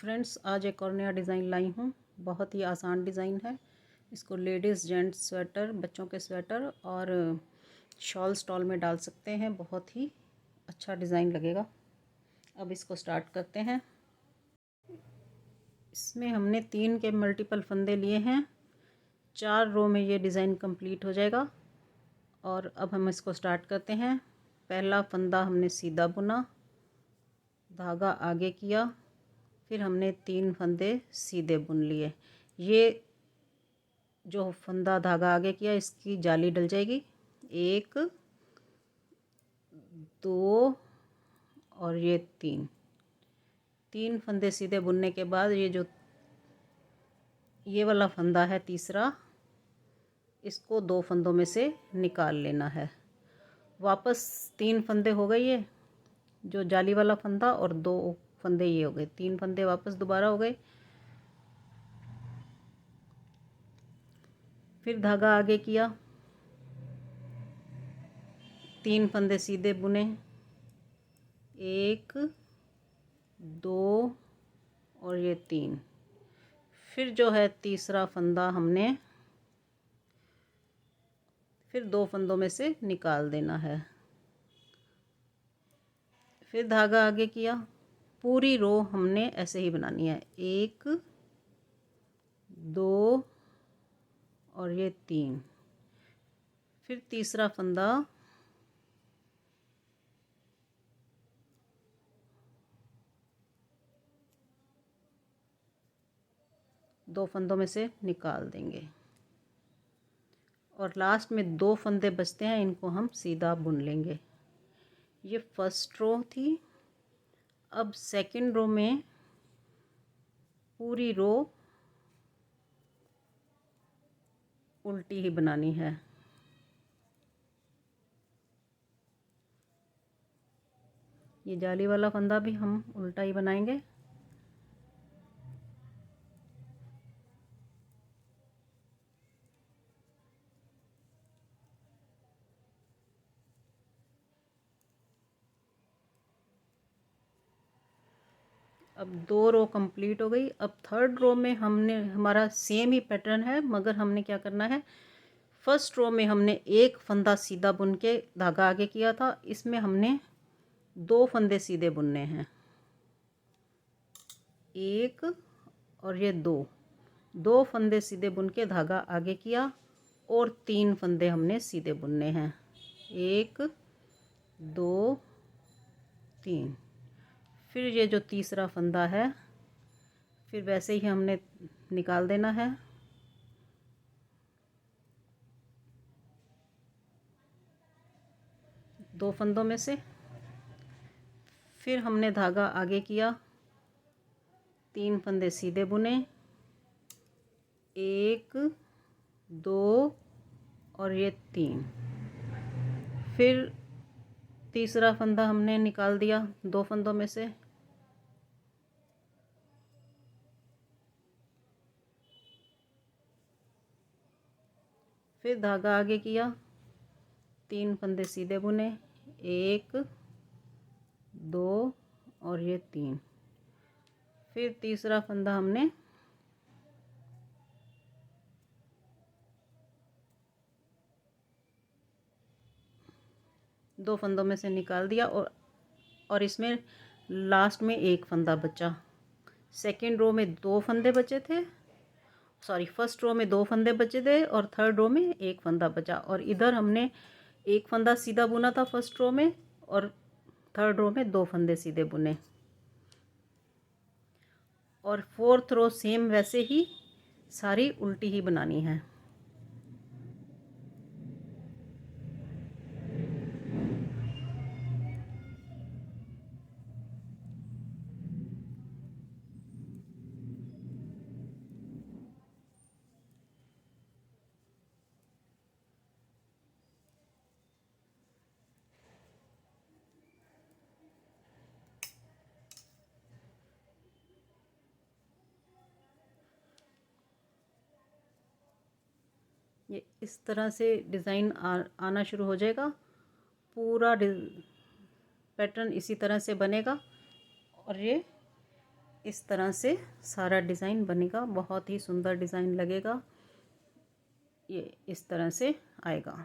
Friends, आज एक और नया डिज़ाइन लाई हूँ। बहुत ही आसान डिज़ाइन है। इसको लेडीज़ जेंट्स स्वेटर, बच्चों के स्वेटर और शॉल स्टॉल में डाल सकते हैं। बहुत ही अच्छा डिज़ाइन लगेगा। अब इसको स्टार्ट करते हैं। इसमें हमने 3 के मल्टीपल फंदे लिए हैं। 4 रो में ये डिज़ाइन कंप्लीट हो जाएगा। और अब हम इसको स्टार्ट करते हैं। पहला फंदा हमने सीधा बुना, धागा आगे किया, फिर हमने 3 फंदे सीधे बुन लिए। ये जो फंदा धागा आगे किया इसकी जाली डल जाएगी। 1 2 और ये 3 फंदे सीधे बुनने के बाद ये वाला फंदा है तीसरा, इसको 2 फंदों में से निकाल लेना है। वापस 3 फंदे हो गए, ये जो जाली वाला फंदा और 2 फंदे ये हो गए। 3 फंदे वापस दोबारा हो गए। फिर धागा आगे किया, 3 फंदे सीधे बुने, 1 2 और ये 3। फिर जो है तीसरा फंदा हमने फिर 2 फंदों में से निकाल देना है। फिर धागा आगे किया। पूरी रो हमने ऐसे ही बनानी है। 1 2 और ये 3। फिर तीसरा फंदा दो फंदों में से निकाल देंगे और लास्ट में 2 फंदे बचते हैं, इनको हम सीधा बुन लेंगे। ये फर्स्ट रो थी। अब सेकंड रो में पूरी रो उल्टी ही बनानी है। ये जाली वाला फंदा भी हम उल्टा ही बनाएंगे। अब 2 रो कंप्लीट हो गई। अब थर्ड रो में हमारा सेम ही पैटर्न है, मगर हमने क्या करना है, फर्स्ट रो में हमने 1 फंदा सीधा बुन के धागा आगे किया था। इसमें हमने 2 फंदे सीधे बुनने हैं। 1 और ये 2 फंदे सीधे बुन के धागा आगे किया और 3 फंदे हमने सीधे बुनने हैं। 1 2 3। फिर ये जो तीसरा फंदा है फिर वैसे ही हमने निकाल देना है। दो फंदों में से फिर हमने धागा आगे किया, 3 फंदे सीधे बुने, 1 2 और ये 3। फिर तीसरा फंदा हमने निकाल दिया 2 फंदों में से। फिर धागा आगे किया, 3 फंदे सीधे बुने, 1 2 और ये 3। फिर तीसरा फंदा हमने दो फंदों में से निकाल दिया और इसमें लास्ट में 1 फंदा बचा। सेकंड रो में 2 फंदे बचे थे, फर्स्ट रो में 2 फंदे बचे थे और थर्ड रो में 1 फंदा बचा। और इधर हमने 1 फंदा सीधा बुना था फर्स्ट रो में और थर्ड रो में 2 फंदे सीधे बुने। और फोर्थ रो सेम वैसे ही सारी उल्टी ही बनानी है। ये इस तरह से डिज़ाइन आना शुरू हो जाएगा। पूरा पैटर्न इसी तरह से बनेगा और ये इस तरह से सारा डिज़ाइन बनेगा, बहुत ही सुंदर डिज़ाइन लगेगा। ये इस तरह से आएगा।